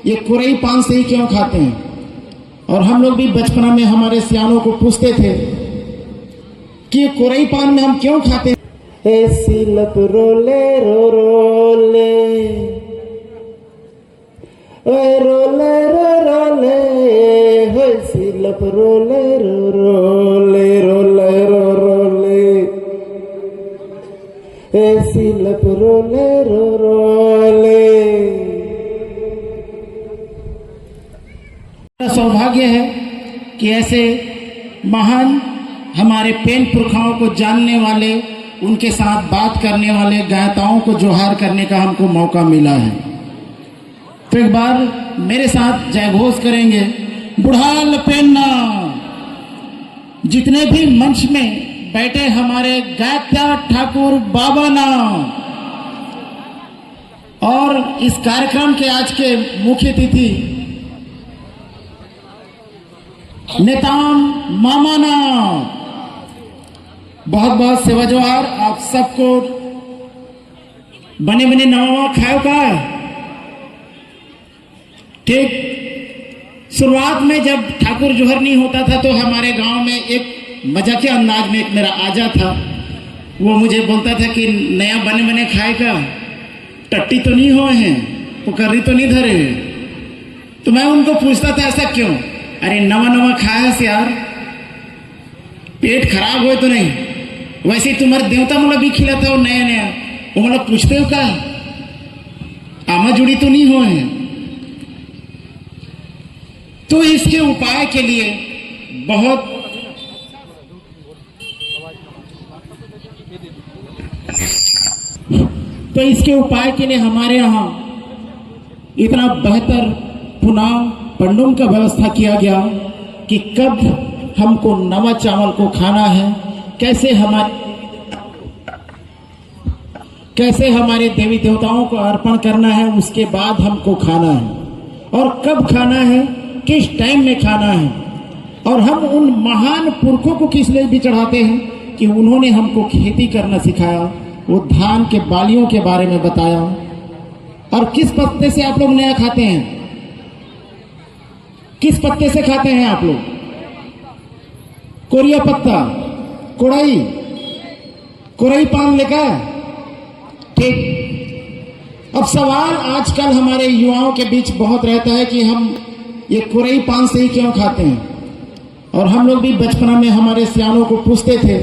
ये कुरई पान से ही क्यों खाते हैं। और हम लोग भी बचपना में हमारे सियानों को पूछते थे कि ये कुरई पान में हम क्यों खाते हैं। ऐसी लप रोले रो रोले, ओए रोले रो रोले, ऐसी लप रोले रो रोले, रोले रो रोले, ऐसी लप रोले रो रोले। सौभाग्य है कि ऐसे महान हमारे पेन पुरखाओं को जानने वाले, उनके साथ बात करने वाले गायताओं को जोहार करने का हमको मौका मिला है। तो एक बार मेरे साथ जय घोष करेंगे, बुढ़ाल पेन्ना। जितने भी मंच में बैठे हमारे गायत्या ठाकुर बाबा ना, और इस कार्यक्रम के आज के मुख्य अतिथि नेताम मामा ना, बहुत बहुत सेवा जोहार। आप सबको बने बने नवा खाओ का। ठीक शुरुआत में जब ठाकुर जोहर नहीं होता था तो हमारे गांव में एक मजाकिया अंदाज में एक मेरा आजा था, वो मुझे बोलता था कि नया बने बने खाए का, टट्टी तो नहीं हुए हैं, पुकर्री तो नहीं धरे। तो मैं उनको पूछता था ऐसा क्यों। अरे नवा नवा खाया से यार, पेट खराब हो तो नहीं, वैसे तुम्हारे देवता मला भी खिलाता हो नया नया, वो मला पूछते हो का आमा जुड़ी तो नहीं हुए हैं। तो इसके उपाय के लिए बहुत हमारे यहाँ इतना बेहतर पुनाव पंडुम का व्यवस्था किया गया कि कब हमको नवा चावल को खाना है, कैसे हमारे देवी देवताओं को अर्पण करना है, उसके बाद हमको खाना है, और कब खाना है, किस टाइम में खाना है। और हम उन महान पुरखों को किस लिए भी चढ़ाते हैं कि उन्होंने हमको खेती करना सिखाया, वो धान के बालियों के बारे में बताया। और किस पत्ते से आप लोग नया खाते हैं, किस पत्ते से खाते हैं आप लोग? कोरिया पत्ता, कुरई पान लेकर। ठीक। अब सवाल आजकल हमारे युवाओं के बीच बहुत रहता है कि हम ये कुरई पान से ही क्यों खाते हैं। और हम लोग भी बचपना में हमारे सियानों को पूछते थे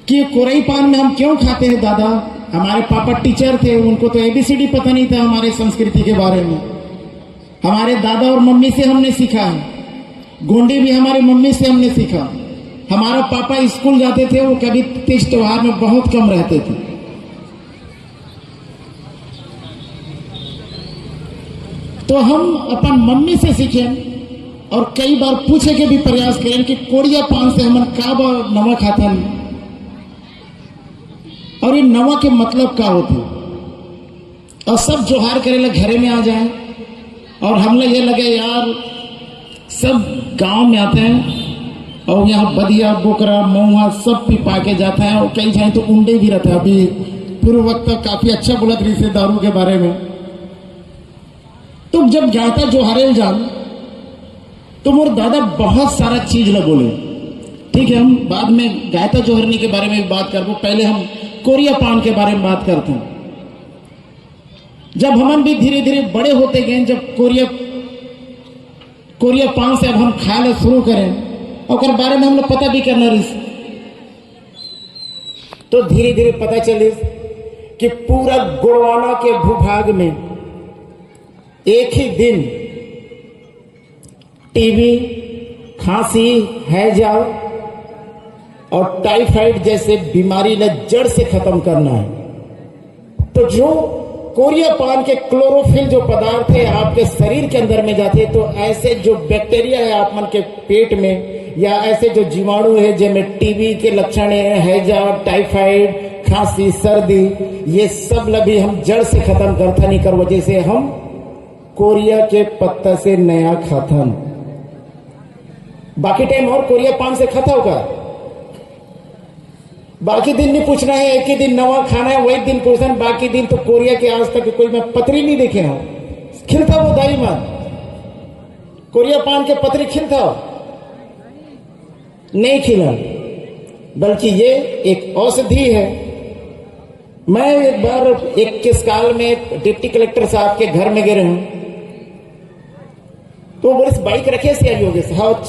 कि ये कुरई पान में हम क्यों खाते हैं दादा। हमारे पापा टीचर थे, उनको तो ABCD पता नहीं था हमारे संस्कृति के बारे में। हमारे दादा और मम्मी से हमने सीखा है, गोंडी भी हमारी मम्मी से हमने सीखा। हमारा पापा स्कूल जाते थे, वो कभी तीज त्योहार में बहुत कम रहते थे। तो हम अपन मम्मी से सीखें और कई बार पूछे के भी प्रयास करें कि कोड़िया पान से हमन का नवा खाता नहीं, और ये नवा के मतलब क्या होते। और सब जोहार करेला घरे में आ जाए, और हम लोग ये लगे यार सब गांव में आते हैं और यहाँ बदिया बोकरा मऊहा सब पिपा के जाता है, और कई जाए तो उंडे भी रहता है। अभी पूर्व वक्त काफी अच्छा बोला रही से दारू के बारे में। तो जब जाता जोहारेल जान तो मोर दादा बहुत सारा चीज ल बोले। ठीक है, हम बाद में गायता जोहरनी के बारे में भी बात करबो, पहले हम कोरिया पान के बारे में बात करते हैं। जब हम भी धीरे धीरे बड़े होते गए, जब कोरिया पान से अब हम खाना शुरू करें और बारे में हम लोग पता भी करना रही, तो धीरे धीरे पता चले कि पूरा गोड़वाना के भूभाग में एक ही दिन टीबी, खांसी, हैजा और टाइफाइड जैसे बीमारी न जड़ से खत्म करना है। तो जो कोरिया पान के क्लोरोफिल जो पदार्थ है आपके शरीर के अंदर में जाते, तो ऐसे जो बैक्टीरिया है आप मन के पेट में, या ऐसे जो जीवाणु है जिनमें टीबी के लक्षण है, हैजा, टाइफाइड, खांसी, सर्दी, ये सब लभी हम जड़ से खत्म करता नहीं कर वजह से हम कोरिया के पत्ता से नया खाथन। बाकी टाइम और कोरिया पान से खाता होगा, बाकी दिन नहीं पूछना है, एक ही दिन नवा खाना है वही दिन पूछना, बाकी दिन तो कोरिया के आज तक कोई मैं पत्री नहीं देखे हूं। खिलता वो दाई मन कोरिया पान के पतरी खिलता नहीं खिला, बल्कि ये एक औषधि है। मैं एक बार 21 काल में डिप्टी कलेक्टर साहब के घर में गिरे हूं, तो बोलिस बाइक रखे से आई होगी साहब,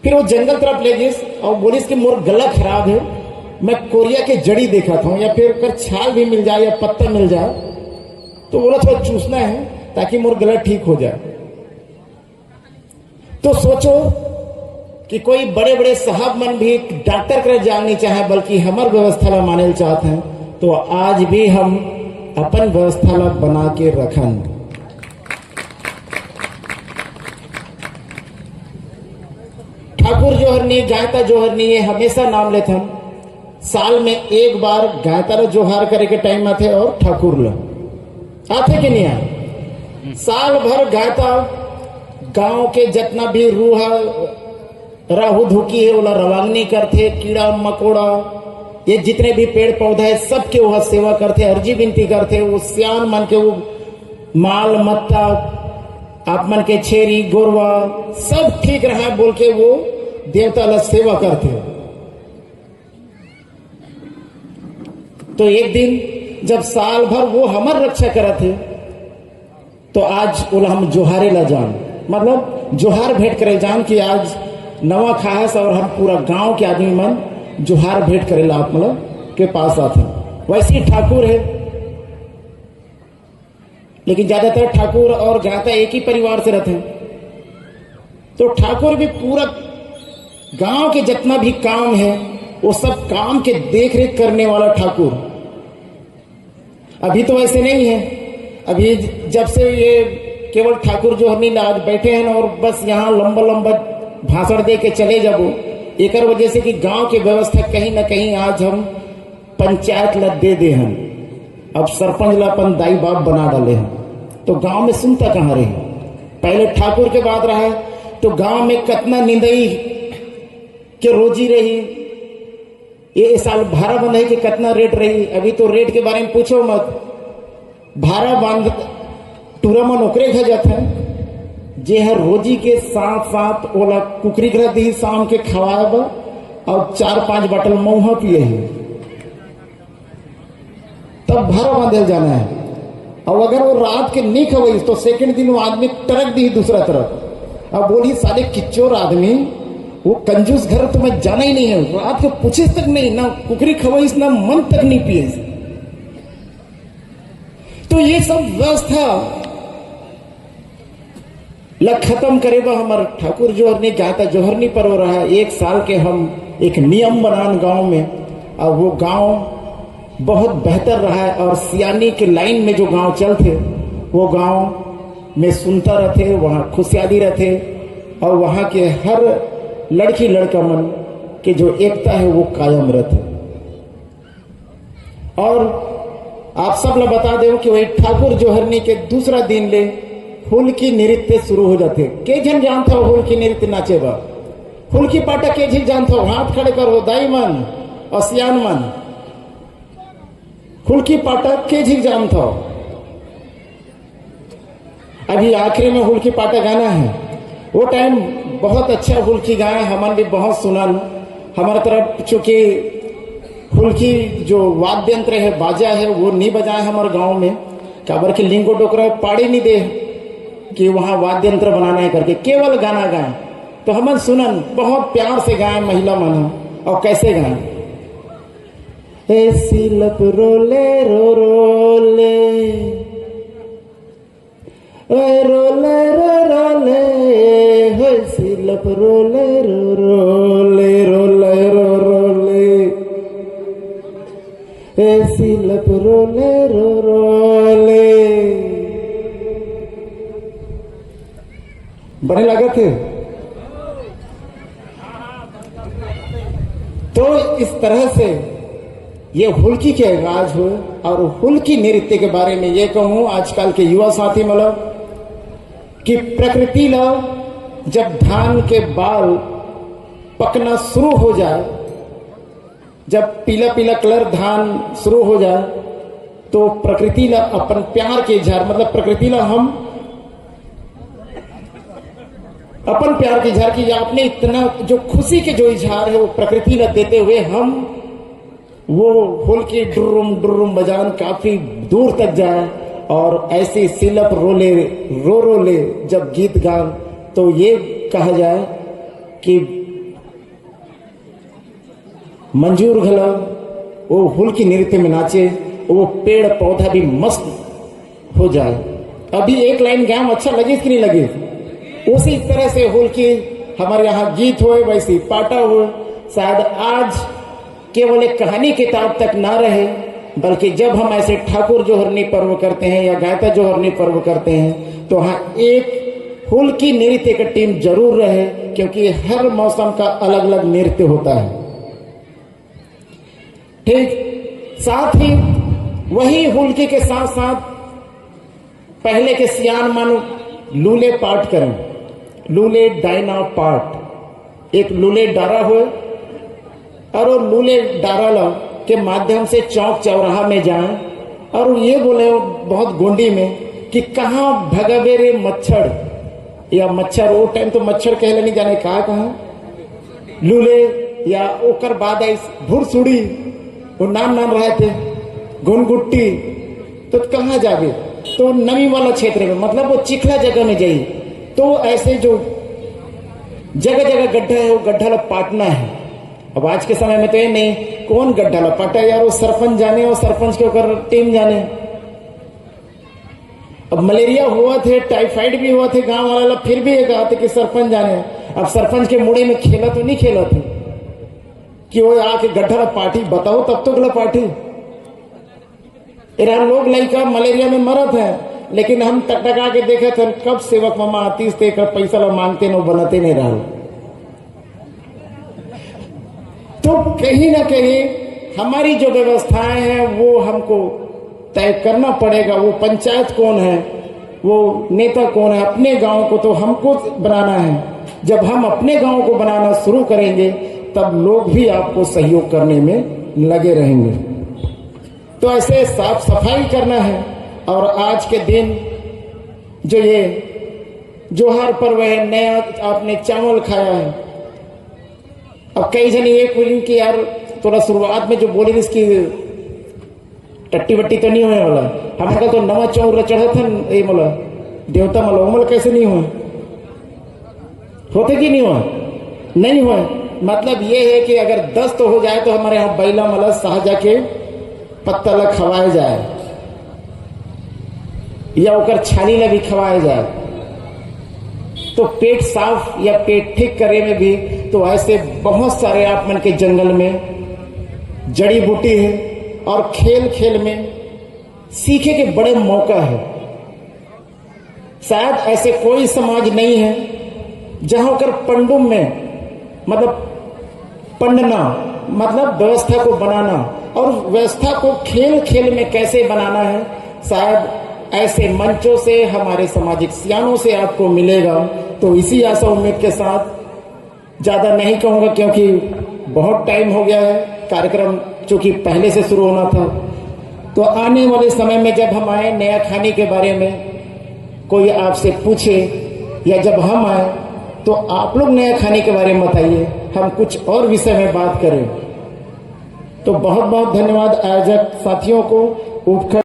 फिर वो जंगल तरफ ले गई और बोलिस कि मोर गला खराब है, मैं कोरिया के जड़ी देखा था, या फिर कर छाल भी मिल जाए या पत्ता मिल जाए तो बोला थोड़ा चूसना है ताकि मोर गला ठीक हो जाए। तो सोचो कि कोई बड़े बड़े साहब मन भी डॉक्टर कर जानी चाहे, बल्कि हमार व्यवस्था ला माने चाहते हैं, तो आज भी हम अपन व्यवस्था ला बना के रखन। ठाकुर जोहरनी, गायता जोहरनी, ये हमेशा नाम लेते हम। साल में एक बार गायता ला जोहार करे के टाइम आते और ठाकुर ला आते कि नहीं आते। साल भर गायता गांव के जितना भी रूहा राहु धुकी है ओला रवांगनी करते, कीड़ा मकोड़ा ये जितने भी पेड़ पौधे है सबके वह सेवा करते, अर्जी विनती करते। वो सियान मन के वो माल मत्ता आप मन के छेरी गोरवा सब ठीक रहा बोल के वो देवता ला सेवा करते। तो एक दिन जब साल भर वो हमार रक्षा करा थे, तो आज ओला हम जोहारे ला जान, मतलब जोहार भेंट करे जान कि आज नवा खास और हम पूरा गांव के आदमी मन जोहार भेंट करेला आप मतलब के पास आते। वैसे ही ठाकुर है, लेकिन ज्यादातर ठाकुर और गायता एक ही परिवार से रहते हैं। तो ठाकुर भी पूरा गांव के जितना भी काम है वो सब काम के देख रेख करने वाला ठाकुर। अभी तो ऐसे नहीं है, अभी जब से ये केवल ठाकुर जो हरनी आज बैठे हैं और बस यहाँ लंबा लंबा भाषण दे के चले जाबो, एक वजह से कि गांव की व्यवस्था कहीं ना कहीं आज हम पंचायत ला दे हैं, अब सरपंच ला अपन दाई बाप बना डाले हैं। तो गांव में सुनता कहाँ रहे, पहले ठाकुर के बाद रहा तो गांव में कितना निंदई के रोजी रही। ये साल भाड़ा बंधाई के कितना रेट रही, अभी तो रेट के बारे में पूछो मत। भाड़ा बांध टूरा मन ओकरे घर जाता है जे हर रोजी के साथ साथ ओला कुकरी कर दी शाम के खवाब और 4-5 बॉटल मऊहा पिए ही, तब भाड़ा बांधे जाना है। और अगर वो रात के नहीं खवाई तो सेकंड दिन वो आदमी टरक दी दूसरा तरफ। अब बोली साले किच्चोर आदमी, वो कंजूस घर तो मैं जाना ही नहीं है, रात के पूछे तक नहीं, ना कुकरी खवाई ना मन तक नहीं पिए। तो ये सब व्यवस्था लग खत्म करेगा हमारे ठाकुर जोहरनी गायता जोहरनी पर हो रहा है। 1 साल के हम एक नियम बनान गांव में, और वो गांव बहुत बेहतर रहा है। और सियानी के लाइन में जो गांव चलते वो गांव में सुनता रहते, वहां खुशहाली रहते, और वहां के हर लड़की लड़का मन के जो एकता है वो कायम रहते। और आप सब लोग बता दो कि वही ठाकुर जोहरनी के दूसरा दिन ले हुलकी नृत्य शुरू हो जाते। के जन जानता हो हुलकी नृत्य नाचे बा, हुलकी पाटा के झिक जानता हो, हाथ खड़े करो दाई मन और सियान मन। हुलकी पाटा के झिक जानता हो। अभी आखिरी में हुलकी पाटा गाना है, वो टाइम बहुत अच्छा हुलकी गाए, हमन भी बहुत सुनल। हमारे तरफ चूंकि हुलकी जो वाद्य यंत्र है बाजा है वो नहीं बजाए हमारे गांव में, काबर के लिंगो डोकरा पाड़ी नहीं दे कि वहां वाद्य यंत्र बनाना है करके, केवल गाना गाए। तो हमन सुनन बहुत प्यार से गाए महिला मन, और कैसे गाए, ऐसी लप रोले रो रोले रोले रो रोले, ऐसी लप रोले रो रोले रोले रो रोले, ऐसी लप रोले रो रोले। बड़े लगे थे। तो इस तरह से ये हुलकी के आगाज हुए। और हुलकी नृत्य के बारे में ये कहूं आजकल के युवा साथी मतलब कि प्रकृति ला जब धान के बाल पकना शुरू हो जाए, जब पीला पीला कलर धान शुरू हो जाए, तो प्रकृतीला अपन प्यार के इजहार, मतलब प्रकृतीला हम अपन प्यार के इजहार की, आपने इतना जो खुशी के जो इजहार है वो प्रकृति न देते हुए हम वो हुल की डुर्रुम डुर्रुम बजान काफी दूर तक जाए और ऐसी सिलप रोले रो रोले जब गीत गान, तो ये कहा जाए कि मंजूर घला वो हुल की नृत्य में नाचे, वो पेड़ पौधा भी मस्त हो जाए। अभी एक लाइन गाँव अच्छा लगे कि नहीं लगे? उसी तरह से हुल की हमारे यहाँ गीत हुए, वैसी पाटा हुए। शायद आज केवल एक कहानी किताब तक ना रहे, बल्कि जब हम ऐसे ठाकुर जोहरनी पर्व करते हैं या गायता जोहरनी पर्व करते हैं तो हाँ एक हुल की नृत्य का टीम जरूर रहे, क्योंकि हर मौसम का अलग अलग नृत्य होता है। ठीक, साथ ही वही हुलकी के साथ साथ पहले के सियान मानो लूले पाठ करें, लूले डायना पाठ, एक लूले डारा हुए और वो लूले डारा के माध्यम से चौक चौराहा में जाएं और ये बोले बहुत गोंडी में कि कहाँ भगवे रे मच्छर या मच्छर, वो टाइम तो मच्छर कहले नहीं जाने कहाँ लूले या ओकर बाद भुरसुड़ी, वो नाम रहे थे, गुनगुट्टी, तो कहाँ जावे? तो नमी वाला क्षेत्र में, मतलब वो चिखला जगह में जाइए, तो ऐसे जो जगह जगह गड्ढा है वो गड्ढा पाटना है। अब आज के समय में तो ये नहीं कौन गड्ढा लपाटा यार, वो सरपंच जाने और सरपंच के ऊपर टीम जाने। अब मलेरिया हुआ थे, टाइफाइड भी हुआ थे गांव वाला, फिर भी ये कहा था कि सरपंच जाने। अब सरपंच के मुड़े में खेला तो नहीं खेला थे कि वो आके गड्ढा पार्टी बताओ, तब तो गला पार्टी इरा लोग लड़का मलेरिया में मरत है, लेकिन हम टकटका के देखे थे कब सेवक मामा आतीस थे, कब पैसा मांगते न बनाते नहीं रहा। तो कहीं ना कहीं हमारी जो व्यवस्थाएं हैं वो हमको तय करना पड़ेगा। वो पंचायत कौन है, वो नेता कौन है, अपने गांव को तो हमको बनाना है। जब हम अपने गांव को बनाना शुरू करेंगे तब लोग भी आपको सहयोग करने में लगे रहेंगे। तो ऐसे साफ सफाई करना है। और आज के दिन जो ये जोहार पर्व है, नया आपने चावल खाया है। अब कई जन ये बोली कि यार थोड़ा शुरुआत में जो बोली इसकी टट्टी वट्टी तो नहीं होने वाला, हमारा तो नवा चौर चढ़ा था ये मला देवता मला, उमल कैसे नहीं हुआ, होते कि नहीं हुआ? नहीं हुआ। मतलब ये है कि अगर 10 तो हो जाए तो हमारे यहाँ बैला मला साहजा के पत्ता ला खवाया जाए या ओकर छाली ला भी खवाया जाए, तो पेट साफ या पेट ठीक करे में भी तो ऐसे बहुत सारे आप मन के जंगल में जड़ी बूटी है और खेल खेल में सीखे के बड़े मौका है। शायद ऐसे कोई समाज नहीं है जहां कर पंडुम में, मतलब पंडना मतलब व्यवस्था को बनाना, और व्यवस्था को खेल खेल में कैसे बनाना है, शायद ऐसे मंचों से हमारे सामाजिक सियानों से आपको मिलेगा। तो इसी आशा उम्मीद के साथ ज्यादा नहीं कहूंगा, क्योंकि बहुत टाइम हो गया है, कार्यक्रम चूंकि पहले से शुरू होना था। तो आने वाले समय में जब हम आए नया खाने के बारे में कोई आपसे पूछे, या जब हम आए तो आप लोग नया खाने के बारे में बताइए, हम कुछ और विषय में बात करें। तो बहुत बहुत धन्यवाद आयोजक साथियों को।